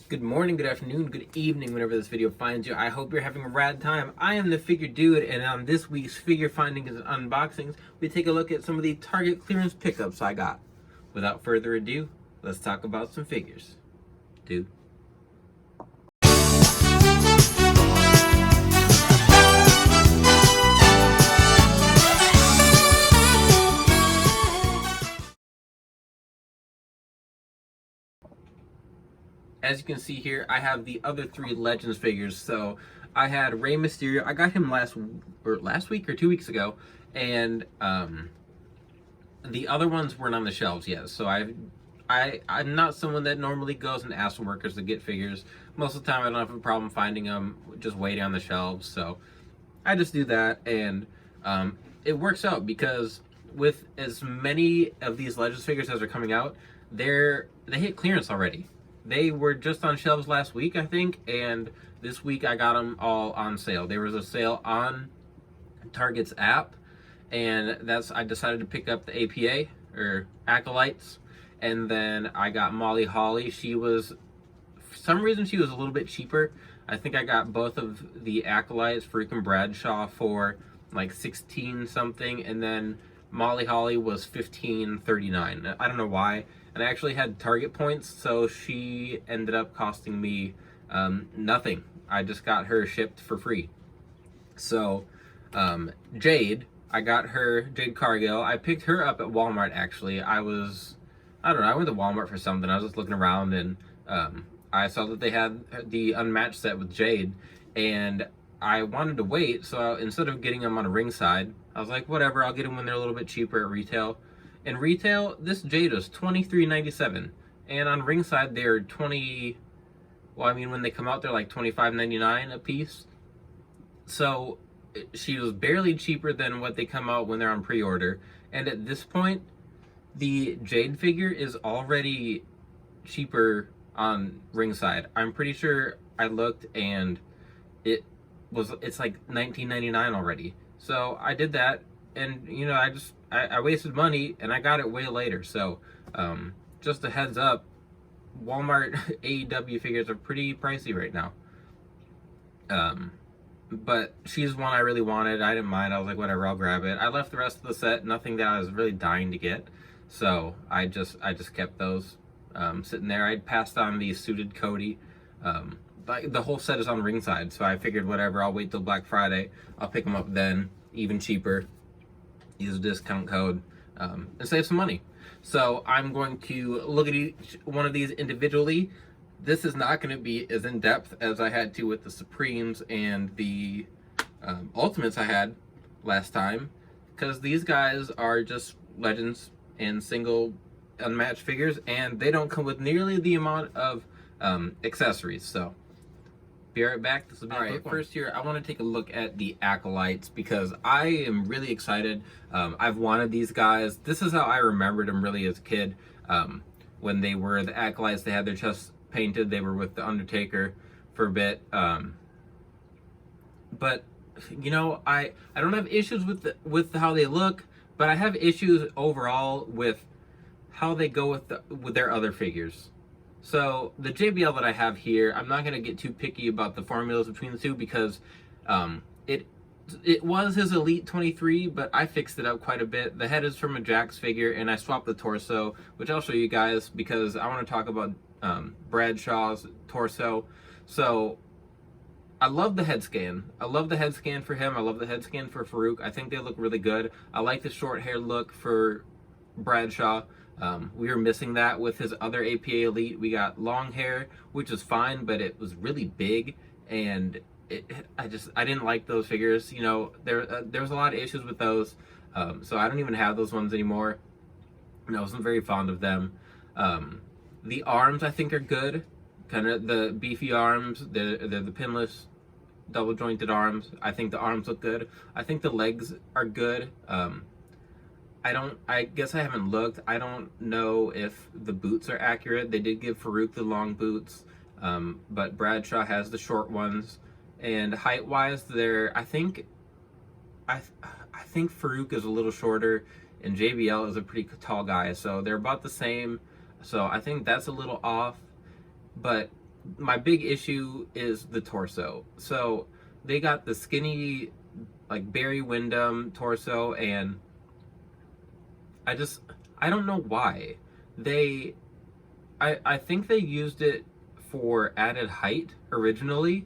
Good morning, good afternoon, good evening, whenever this video finds you. I hope you're having a rad time. I am the Figure Dude, and on this week's Figure Findings and Unboxings, we take a look at some of the Target clearance pickups I got. Without further ado, let's talk about some figures. Dude. As you can see here, I have the other three Legends figures. So I had Rey Mysterio. I got him last week or 2 weeks ago, and the other ones weren't on the shelves yet. So I'm not someone that normally goes and asks workers to get figures. Most of the time, I don't have a problem finding them, just waiting on the shelves. So I just do that, and it works out because with as many of these Legends figures as are coming out, they hit clearance already. They were just on shelves last week, I think, and this week I got them all on sale. There was a sale on Target's app, and I decided to pick up the APA, or Acolytes, and then I got Molly Holly. For some reason, she was a little bit cheaper. I think I got both of the Acolytes, Farouk and Bradshaw, for like 16 something, and then Molly Holly was $15.39. I don't know why. And I actually had Target points, so she ended up costing me nothing. I just got her shipped for free. So Jade, I got her, Jade Cargill. I picked her up at Walmart, actually. I went to Walmart for something. I was just looking around, and I saw that they had the Unmatched set with Jade, and I wanted to wait, so instead of getting them on a ringside, I was like, whatever, I'll get them when they're a little bit cheaper at retail. In retail, this Jade was $23.97, and on ringside they're when they come out they're like $25.99 a piece. So she was barely cheaper than what they come out when they're on pre-order, and at this point, the Jade figure is already cheaper on ringside. I'm pretty sure I looked and it's like $19.99 already. So I did that, and I wasted money and I got it way later. So just a heads up, Walmart AEW figures are pretty pricey right now. But she's one I really wanted. I didn't mind. I was like, whatever, I'll grab it. I left the rest of the set, nothing that I was really dying to get. So I just kept those sitting there. I passed on the suited Cody. The whole set is on ringside, so I figured whatever, I'll wait till Black Friday. I'll pick them up then, even cheaper. Use a discount code and save some money. So I'm going to look at each one of these individually. This is not going to be as in-depth as I had to with the Supremes and the Ultimates I had last time, because these guys are just Legends and single Unmatched figures, and they don't come with nearly the amount of accessories. So be right back. This will be all right. First here, I want to take a look at the Acolytes because I am really excited. I've wanted these guys. This is how I remembered them really as a kid. When they were the Acolytes, they had their chests painted. They were with the Undertaker for a bit. But I don't have issues with how they look, but I have issues overall with how they go with their other figures. So the JBL that I have here, I'm not going to get too picky about the formulas between the two because it was his Elite 23, but I fixed it up quite a bit. The head is from a Jax figure, and I swapped the torso, which I'll show you guys because I want to talk about Bradshaw's torso. So I love the head scan. I love the head scan for him. I love the head scan for Farouk. I think they look really good. I like the short hair look for Bradshaw. We were missing that with his other APA Elite. We got long hair, which is fine, but it was really big, and I didn't like those figures. There was a lot of issues with those, so I don't even have those ones anymore. And I wasn't very fond of them. The arms I think are good, kind of the beefy arms. They're the pinless, double jointed arms. I think the arms look good. I think the legs are good. I guess I haven't looked. I don't know if the boots are accurate. They did give Farouk the long boots, but Bradshaw has the short ones. And height-wise, I think Farouk is a little shorter, and JBL is a pretty tall guy, so they're about the same. So I think that's a little off. But my big issue is the torso. So they got the skinny, like Barry Windham torso, and I just, I don't know why. They, I think they used it for added height originally,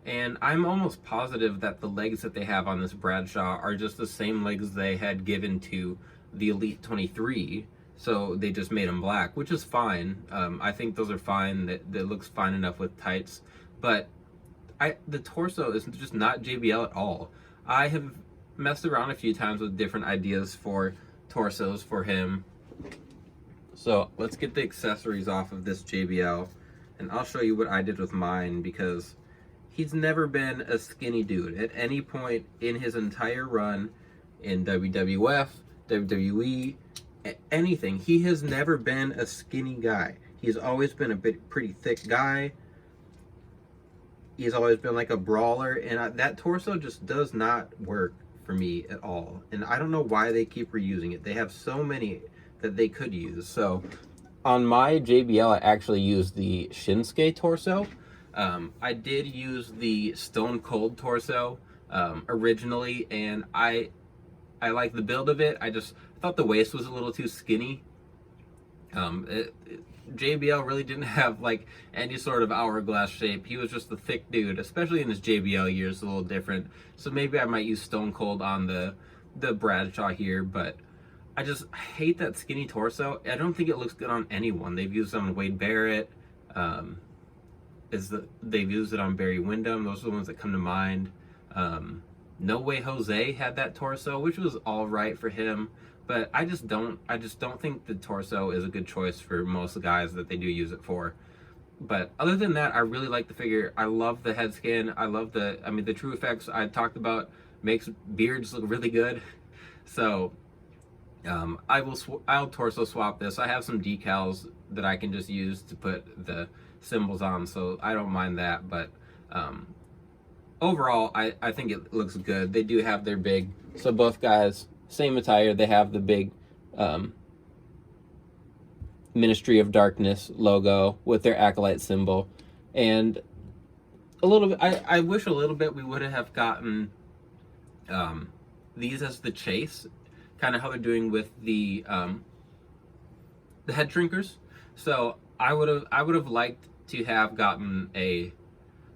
and I'm almost positive that the legs that they have on this Bradshaw are just the same legs they had given to the Elite 23. So they just made them black, which is fine. I think those are fine. That looks fine enough with tights. But the torso is just not JBL at all. I have messed around a few times with different ideas for torsos for him. So let's get the accessories off of this JBL, and I'll show you what I did with mine, because he's never been a skinny dude at any point in his entire run in WWF, WWE, anything. He has never been a skinny guy. He's always been a pretty thick guy. He's always been like a brawler, and that torso just does not work for me at all. And I don't know why they keep reusing it. They have so many that they could use. So on my JBL, I actually used the Shinsuke torso. I did use the Stone Cold torso originally, and I like the build of it. I just thought the waist was a little too skinny. JBL really didn't have like any sort of hourglass shape. He was just a thick dude, especially in his JBL years, a little different. So maybe I might use Stone Cold on the Bradshaw here, but I just hate that skinny torso. I don't think it looks good on anyone. They've used it on Wade Barrett. They've used it on Barry Windham. Those are the ones that come to mind. No Way Jose had that torso, which was all right for him, but I just don't think the torso is a good choice for most guys that they do use it for. But other than that, I really like the figure. I love the head scan. I love the True Effects I talked about makes beards look really good. So I'll torso swap this. I have some decals that I can just use to put the symbols on, so I don't mind that. But overall, I think it looks good. They do have their big, so both guys, same attire, they have the big Ministry of Darkness logo with their Acolyte symbol. And a little bit, I wish a little bit we would have gotten these as the chase, kind of how they're doing with the head shrinkers. So I would have liked to have gotten a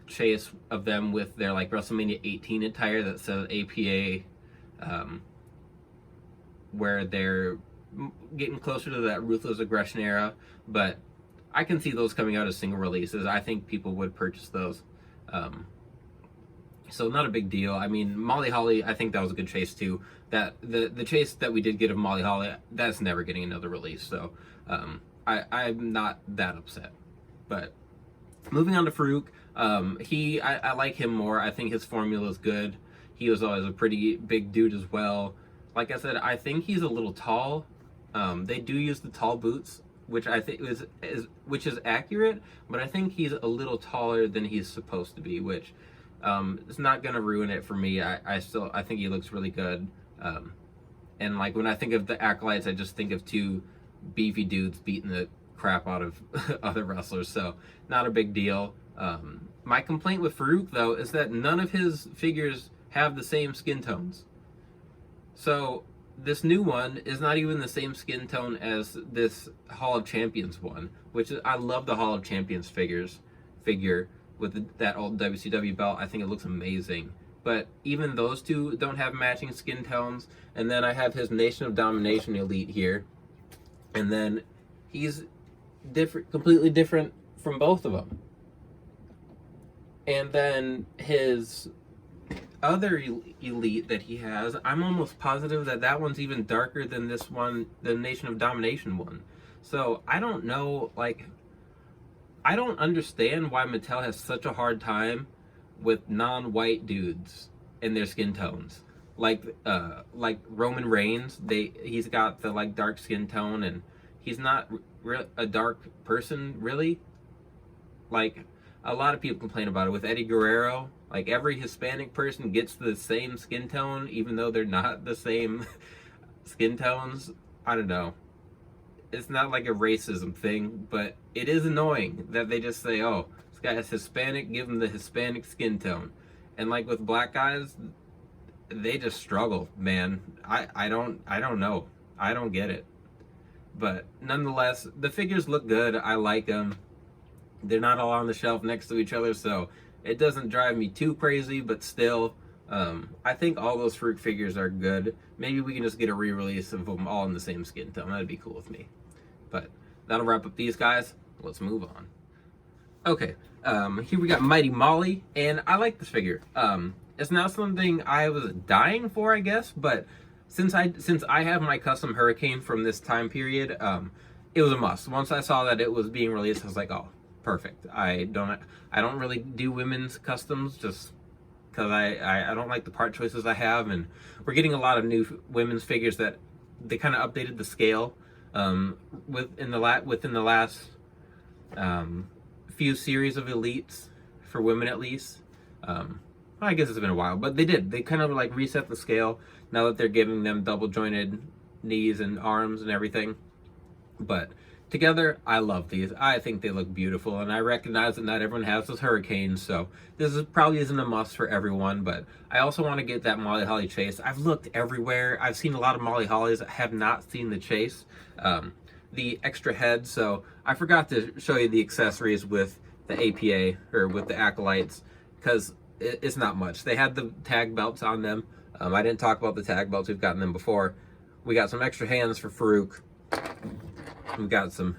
chase of them with their like WrestleMania 18 attire that says APA, where they're getting closer to that Ruthless Aggression era. But I can see those coming out as single releases. I think people would purchase those. So not a big deal. I mean, Molly Holly, I think that was a good chase too. That the chase that we did get of Molly Holly, that's never getting another release. So I'm not that upset. But moving on to Farouk, I like him more. I think his formula is good. He was always a pretty big dude as well. Like I said, I think he's a little tall. They do use the tall boots, which I think is accurate, but I think he's a little taller than he's supposed to be, which it's not gonna ruin it for me. I think he looks really good. And like when I think of the Acolytes, I just think of two beefy dudes beating the crap out of other wrestlers, so not a big deal. My complaint with Farouk though is that none of his figures have the same skin tones. So this new one is not even the same skin tone as this Hall of Champions one, which is, I love the Hall of Champions figure with that old WCW belt. I think it looks amazing. But even those two don't have matching skin tones. And then I have his Nation of Domination Elite here. And then he's different, completely different from both of them. And then his other elite that he has, I'm almost positive that one's even darker than this one, the Nation of Domination one. So I don't know, like, I don't understand why Mattel has such a hard time with non-white dudes and their skin tones. Like Roman Reigns, he's got the like dark skin tone, and he's not a dark person really. Like a lot of people complain about it with Eddie Guerrero. Like every Hispanic person gets the same skin tone, even though they're not the same skin tones. I don't know. It's not like a racism thing, but it is annoying that they just say, oh, This guy is Hispanic, give him the Hispanic skin tone. And like with black guys, they just struggle, man. I don't know. I don't get it. But nonetheless, the figures look good. I like them. They're not all on the shelf next to each other, so it doesn't drive me too crazy, but still, I think all those Farouk figures are good. Maybe we can just get a re-release of them all in the same skin tone. That'd be cool with me. But that'll wrap up these guys. Let's move on. Okay, here we got Mighty Molly, and I like this figure. It's not something I was dying for, I guess, but since I have my custom Hurricane from this time period, it was a must. Once I saw that it was being released, I was like, oh, perfect. I don't really do women's customs just because I don't like the part choices I have, and we're getting a lot of new women's figures that they kind of updated the scale within the last few series of elites for women at least. I guess it's been a while, but they kind of like reset the scale now that they're giving them double jointed knees and arms and everything. But together, I love these. I think they look beautiful, and I recognize that not everyone has those Hurricanes, so probably isn't a must for everyone, but I also want to get that Molly Holly chase. I've looked everywhere. I've seen a lot of Molly Hollies. I have not seen the chase. The extra head, so I forgot to show you the accessories with the APA, or with the Acolytes, because it's not much. They had the tag belts on them. I didn't talk about the tag belts. We've gotten them before. We got some extra hands for Farouk. We've got some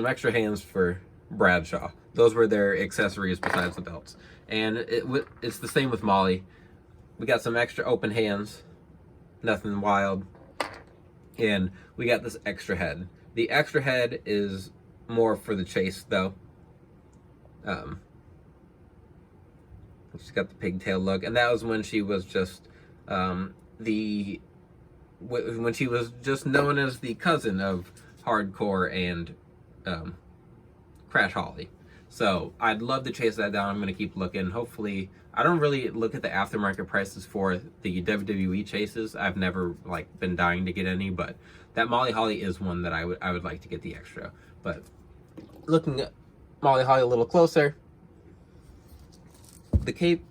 extra hands for Bradshaw. Those were their accessories besides the belts. And it's the same with Molly. We got some extra open hands. Nothing wild. And we got this extra head. The extra head is more for the chase, though. She's got the pigtail look, and that was when she was just when she was just known as the cousin of Hardcore and Crash Holly. So I'd love to chase that down. I'm going to keep looking. Hopefully, I don't really look at the aftermarket prices for the WWE chases. I've never been dying to get any, but that Molly Holly is one that I would like to get the extra. But looking at Molly Holly a little closer, the cape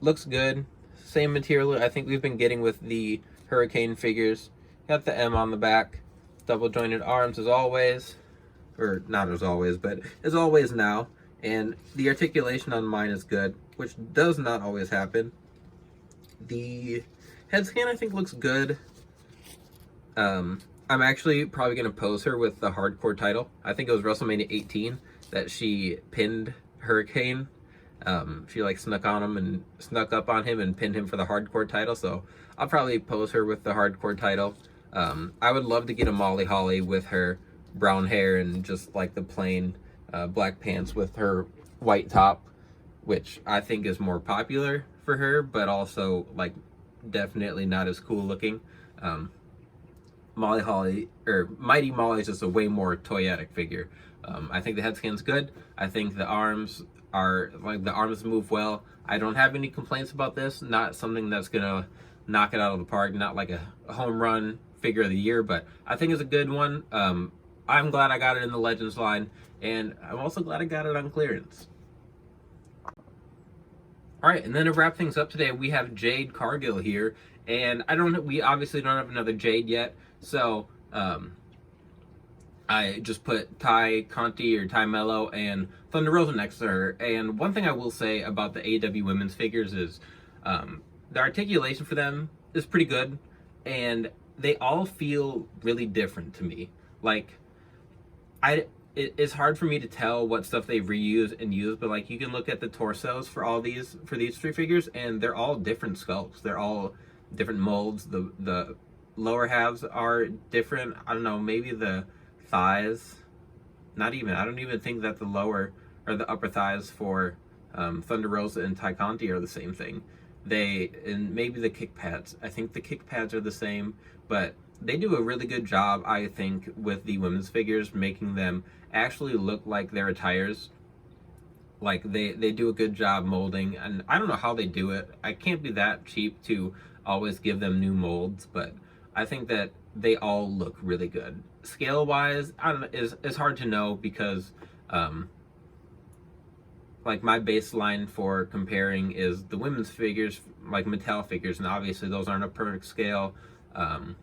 looks good. Same material I think we've been getting with the Hurricane figures. Got the M on the back. Double jointed arms as always. Or not as always, but as always now. And the articulation on mine is good, which does not always happen. The head scan I think looks good. I'm actually probably going to pose her with the Hardcore title. I think it was WrestleMania 18 that she pinned Hurricane. She snuck up on him and pinned him for the Hardcore title, so I'll probably pose her with the Hardcore title. I would love to get a Molly Holly with her brown hair and just the plain black pants with her white top, which I think is more popular for her, but also definitely not as cool looking. Molly Holly, or Mighty Molly, is just a way more toyetic figure. I think the head scan's good. I think the arms move well. I don't have any complaints about this. Not something that's gonna knock it out of the park. Not like a home run figure of the year, but I think it's a good one. I'm glad I got it in the Legends line, and I'm also glad I got it on clearance. All right, and then to wrap things up today, we have Jade Cargill here, and we obviously don't have another Jade yet, so I just put Ty Conti or Ty Mello and Thunder Rosa next to her. And one thing I will say about the AEW women's figures is the articulation for them is pretty good, and they all feel really different to me. It's hard for me to tell what stuff they reuse and use, but you can look at the torsos for these three figures, and they're all different sculpts. They're all different molds. The lower halves are different. I don't know, maybe the thighs. I don't even think that the lower or the upper thighs for Thunder Rosa and Ty Conti are the same thing. And maybe the kick pads. I think the kick pads are the same, but they do a really good job, I think, with the women's figures, making them actually look like their attires. They do a good job molding, and I don't know how they do it. I can't be that cheap to always give them new molds, but I think that they all look really good. Scale wise, I don't know, it's hard to know because like my baseline for comparing is the women's figures, like Mattel figures, and obviously those aren't a perfect scale. And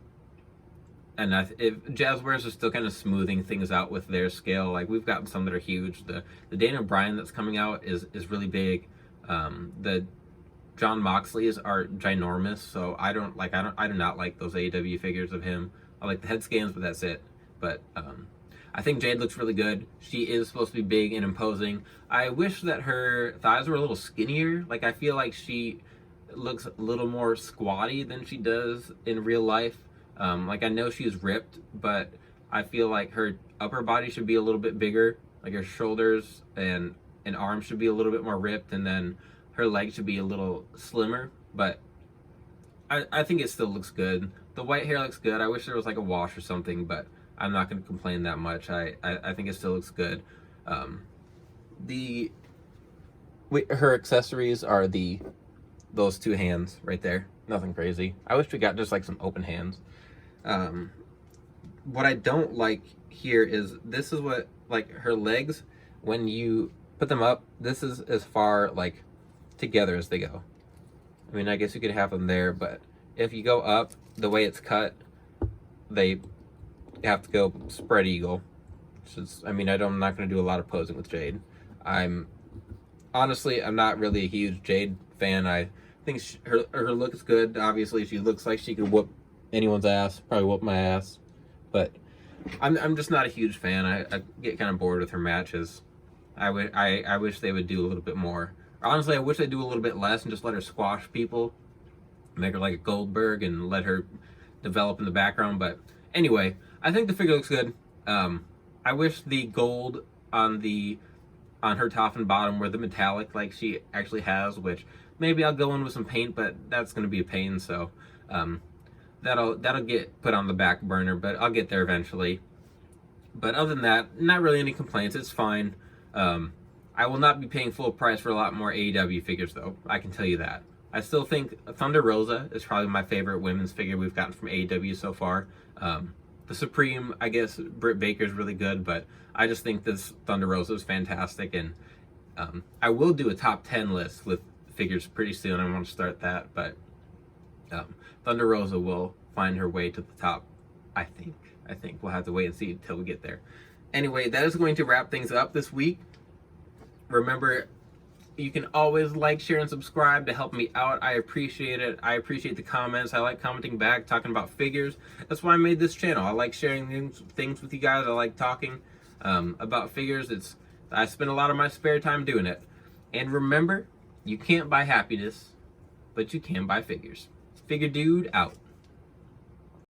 if Jazzwares are still kind of smoothing things out with their scale, like we've gotten some that are huge. The Dana Bryan that's coming out is really big. The John Moxley's are ginormous, so I do not like those AEW figures of him. I like the Headscans, but that's it. But I think Jade looks really good. She is supposed to be big and imposing. I wish that her thighs were a little skinnier. Like I feel like she looks a little more squatty than she does in real life. Like I know she's ripped, but I feel like her upper body should be a little bit bigger. Like her shoulders and arms should be a little bit more ripped, and then her legs should be a little slimmer. But I think it still looks good. The white hair looks good. I wish there was like a wash or something, but I'm not going to complain that much. I think it still looks good. Her accessories are those two hands right there. Nothing crazy. I wish we got just like some open hands. What I don't like here is this is what, like, her legs, when you put them up, this is as far like together as they go. I mean, I guess you could have them there, but if you go up the way it's cut, they have to go spread eagle. I mean, I'm not going to do a lot of posing with Jade. I'm not really a huge Jade fan. I think her look is good. Obviously, she looks like she could whoop anyone's ass, probably whoop my ass. But I'm just not a huge fan. I get kind of bored with her matches. I wish they would do a little bit more. Honestly, I wish they'd do a little bit less and just let her squash people, make her like a Goldberg, and let her develop in the background. But anyway, I think the figure looks good. I wish the gold on her top and bottom were the metallic like she actually has, which maybe I'll go in with some paint, but that's going to be a pain. So that'll get put on the back burner, but I'll get there eventually. But other than that, not really any complaints. It's fine. I will not be paying full price for a lot more AEW figures, though. I can tell you that. I still think Thunder Rosa is probably my favorite women's figure we've gotten from AEW so far. The Supreme, I guess, Britt Baker's really good, but I just think this Thunder Rosa is fantastic, and I will do a top 10 list with figures pretty soon. I want to start that, but Thunder Rosa will find her way to the top, I think. We'll have to wait and see until we get there. Anyway, that is going to wrap things up this week. Remember, you can always like, share, and subscribe to help me out. I appreciate it. I appreciate the comments. I like commenting back, talking about figures. That's why I made this channel. I like sharing things with you guys. I like talking about figures. I spend a lot of my spare time doing it. And remember, you can't buy happiness, but you can buy figures. Figure Dude out.